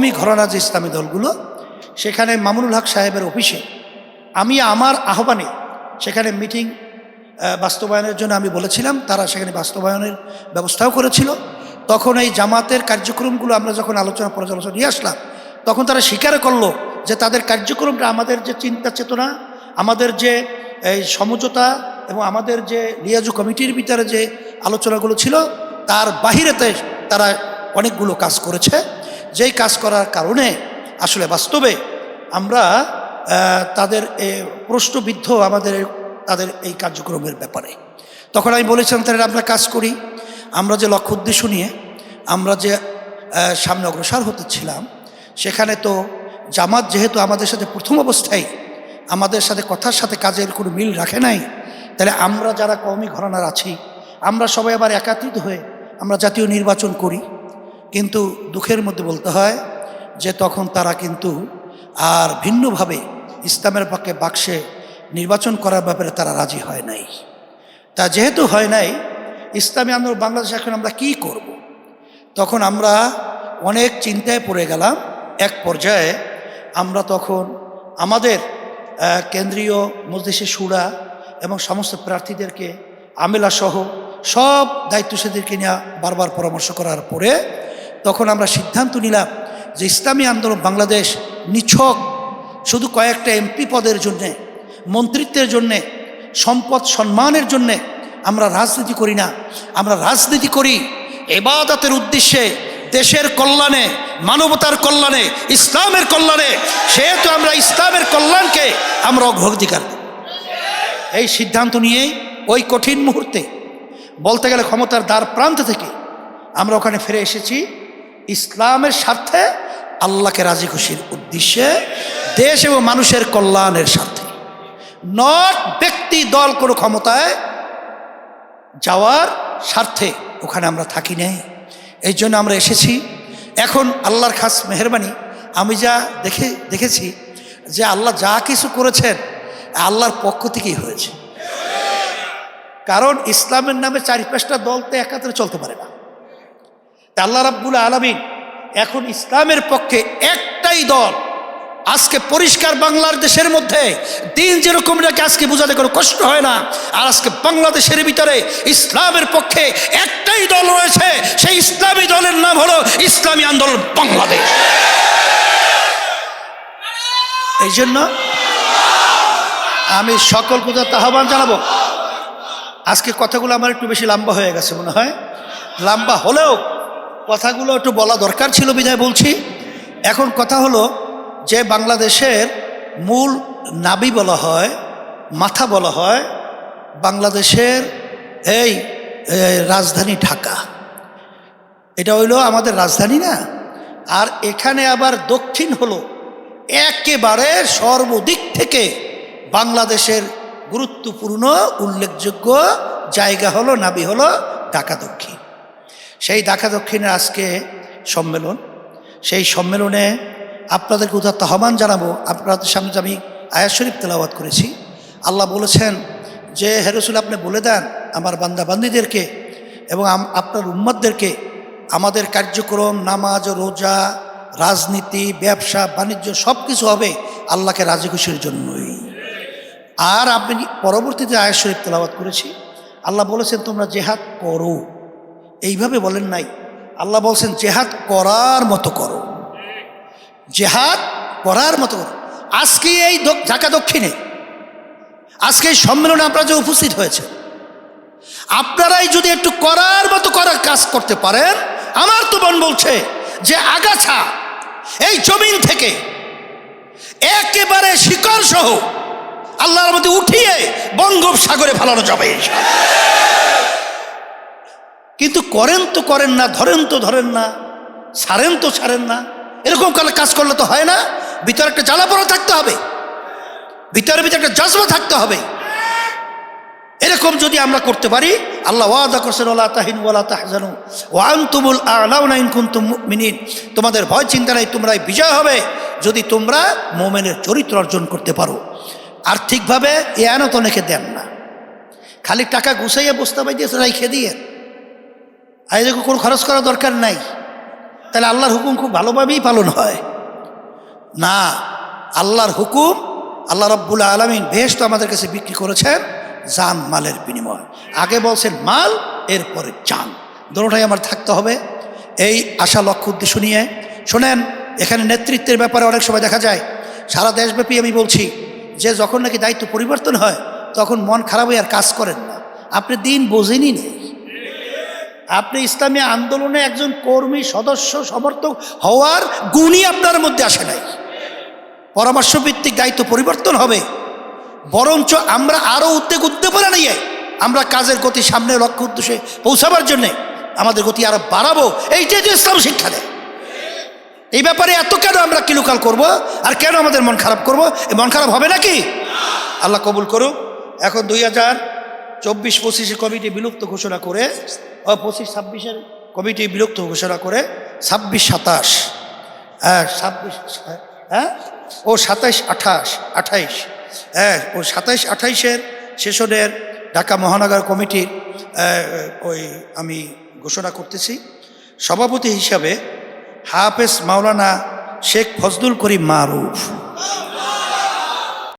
কওমি ঘরানা যে ইসলামী দলগুলো, সেখানে মামুনুল হক সাহেবের অফিসে আমি আমার আহ্বানে সেখানে মিটিং বাস্তবায়নের জন্য আমি বলেছিলাম, তারা সেখানে বাস্তবায়নের ব্যবস্থাও করেছিল। তখন এই জামাতের কার্যক্রমগুলো আমরা যখন আলোচনা পর্যালোচনা নিয়ে আসলাম, তখন তারা স্বীকার করলো যে তাদের কার্যক্রমটা আমাদের যে চিন্তা চেতনা, আমাদের যে এই সমঝোতা এবং আমাদের যে লিয়াজু কমিটির ভিতরে যে আলোচনাগুলো ছিল তার বাহিরেতে তারা অনেকগুলো কাজ করেছে, যেই কাজ করার কারণে আসলে বাস্তবে আমরা তাদের প্রশ্নবিদ্ধ তাদের এই কার্যক্রমের ব্যাপারে। তখন আমি বলেছিলাম তাহলে আমরা কাজ করি, আমরা যে লক্ষ্য উদ্দেশ্য নিয়ে আমরা যে সামনে অগ্রসর হতেছিলাম, সেখানে তো জামাত যেহেতু আমাদের সাথে প্রথম অবস্থায় আমাদের সাথে কথার সাথে কাজের কোনো মিল রাখে নাই, তাহলে আমরা যারা কওমি ঘরানার আছি আমরা সবাই আবার একত্রিত হয়ে আমরা জাতীয় নির্বাচন করি। কিন্তু দুঃখের মধ্যে বলতে হয় যে তখন তারা কিন্তু আর ভিন্নভাবে ইসলামের পক্ষে বাক্সে নির্বাচন করার ব্যাপারে তারা রাজি হয় নাই। তা যেহেতু হয় নাই, ইসলামী আন্দোলন বাংলাদেশ এখন আমরা কি করব। তখন আমরা অনেক চিন্তায় পড়ে গেলাম। এক পর্যায়ে আমরা তখন আমাদের কেন্দ্রীয় মজলিসে শুরা এবং সমস্ত প্রার্থীদেরকে আমেলা সহ সব দায়িত্বশীলদেরকে নিয়ে বারবার পরামর্শ করার পরে তখন আমরা সিদ্ধান্ত নিলাম যে ইসলামী আন্দোলন বাংলাদেশ নিছক শুধু কয়েকটা এমপি পদের জন্যে, মন্ত্রিত্বের জন্যে, সম্পদ সম্মানের জন্যে আমরা রাজনীতি করি না। আমরা রাজনীতি করি ইবাদতের উদ্দেশ্যে, দেশের কল্যাণে, মানবতার কল্যাণে, ইসলামের কল্যাণে। সেহেতু আমরা ইসলামের কল্যাণকে আমরা অগ্রাধিকার দেব। এই সিদ্ধান্ত নিয়েই ওই কঠিন মুহূর্তে, বলতে গেলে ক্ষমতার দ্বার প্রান্ত থেকে আমরা ওখানে ফিরে এসেছি ইসলামের স্বার্থে, আল্লাহকে রাজি খুশির উদ্দেশ্যে, দেশ এবং মানুষের কল্যাণের স্বার্থে, নট ব্যক্তি দল কোনো ক্ষমতায় যাওয়ার স্বার্থে ওখানে আমরা থাকি নাই। এই জন্য আমরা এসেছি। এখন আল্লাহর খাস মেহরবানি, আমি যা দেখেছি যে আল্লাহ যা কিছু করেছেন আল্লাহর পক্ষ থেকেই হয়েছে। কারণ ইসলামের নামে 4-5টা দল তো একাত্রে চলতে পারে না। তা আল্লাহ রাব্বুল আলামিন এখন ইসলামের পক্ষে একটাই দল। আজকে পরিষ্কার বাংলাদেশের মধ্যে দিন যেরকম রেখে আজকে বোঝাতে কোনো কষ্ট হয় না। আর আজকে বাংলাদেশের ভিতরে ইসলামের পক্ষে একটাই দল রয়েছে, সেই ইসলামী দলের নাম হলো ইসলামী আন্দোলন বাংলাদেশ। এই জন্য আমি সকল কথা আহ্বান জানাবো। আজকে কথাগুলো আমার একটু বেশি লম্বা হয়ে গেছে মনে হয়। লম্বা হলেও কথাগুলো একটু বলা দরকার ছিল বিধায় বলছি। এখন কথা হলো যে বাংলাদেশের মূল নাবি বলা হয়, মাথা বলা হয় বাংলাদেশের এই রাজধানী ঢাকা। এটা হইল আমাদের রাজধানী না। আর এখানে আবার দক্ষিণ হলো একেবারে সর্বদিক থেকে বাংলাদেশের গুরুত্বপূর্ণ উল্লেখযোগ্য জায়গা হলো, নাবি হলো ঢাকা দক্ষিণ। সেই ঢাকা দক্ষিণের আজকে সম্মেলন। সেই সম্মেলনে আপনাদেরকে উদাত্ত আহ্বান জানাবো। আপনাদের সামনে আমি আয়াত শরীফ তেলাওয়াত করেছি। আল্লাহ বলেছেন যে হে রাসূল, আপনি বলে দেন আমার বান্দাবান্দীদেরকে এবং আপনার উম্মতদেরকে আমাদের কার্যক্রম, নামাজ, রোজা, রাজনীতি, ব্যবসা বাণিজ্য সব কিছু হবে আল্লাহকে রাজি খুশির জন্যই। আর আপনি পরবর্তীতে আয়াত শরীফ তেলাওয়াত করেছি, আল্লাহ বলেছেন তোমরা জেহাদ করো। এইভাবে বলেন নাই, আল্লাহ বলছেন জেহাদ করার মতো করো, জেহাদ করার মতো করো। আজকে এই ঢাকা দক্ষিণে আজকে এই সম্মেলনে আপনারা যে উপস্থিত হয়েছে, আপনারাই যদি একটু করার মতো করার কাজ করতে পারেন, আমার তো মন বলছে যে আগাছা এই জমিন থেকে একেবারে শিকড় সহ আল্লাহর মধ্যে উঠিয়ে বঙ্গোপসাগরে ফেলানো যাবে। কিন্তু করেন তো করেন না, ধরেন তো ধরেন না, ছাড়েন তো ছাড়েন না। এরকম কাজ করলে তো হয় না। ভিতরে একটা জ্বালাপড়া থাকতে হবে, ভিতরে একটা জজবা থাকতে হবে। এরকম যদি আমরা করতে পারি, আল্লাহ ওয়াদা করছেন ওয়ালা তাহিনু ওয়ালা তাহজানু ওয়া আনতুমুল আ'লাউনা ইন কুনতুম মুমিনিন। তোমাদের ভয় চিন্তা নাই, তোমরাই বিজয় হবে যদি তোমরা মুমিনের চরিত্র অর্জন করতে পারো। আর্থিকভাবে এয়ানত অনেকে দেন না, খালি টাকা গুছাইয়া বস্তা বাই দিয়ে রেখে দিয়ে, আর এরকম কোনো খরচ করার দরকার নাই। তাহলে আল্লাহর হুকুম খুব ভালোভাবেই পালন হয় না। আল্লাহর হুকুম, আল্লাহ রাব্বুল আলামিন বেহেশত আমাদের কাছে বিক্রি করেছেন জান মালের বিনিময়। আগে বলছেন মাল, এরপরে জান, দুটোটাই আমার থাকতে হবে। এই আশা লক্ষ্য উদ্দেশ্য নিয়ে শোনেন, এখানে নেতৃত্বের ব্যাপারে অনেক সময় দেখা যায় সারা দেশব্যাপী আমি বলছি যে যখন নাকি দায়িত্ব পরিবর্তন হয় তখন মন খারাপ হয়ে আর কাজ করেন না। আপনি দিন বোঝেনই নেই, আপনি ইসলামী আন্দোলনে একজন কর্মী, সদস্য, সমর্থক হওয়ার গুণই আপনার মধ্যে আসে নাই। পরামর্শ ভিত্তিক দায়িত্ব পরিবর্তন হবে, বরঞ্চ আমরা আরও উদ্দীপনা নিয়ে আমরা কাজের গতি সামনে লক্ষ্য উদ্দেশ্যে পৌঁছাবার জন্যে আমাদের গতি আরো বাড়াবো। এইটাই তো ইসলাম শিক্ষা দেয়। এই ব্যাপারে এত কেন আমরা কিলুকাল করব, আর কেন আমাদের মন খারাপ করব? এই মন খারাপ হবে নাকি? আল্লাহ কবুল করুক। এখন 2024-25 কমিটি বিলুপ্ত ঘোষণা করে, 25-26 কমিটি বিলুপ্ত ঘোষণা করে 26-27 ও 27-28 ও 27-28 সেশনের ঢাকা মহানগর কমিটির আমি ঘোষণা করতেছি। সভাপতি হিসাবে হাফেজ মাওলানা শেখ ফজলুল করিম মারুফ।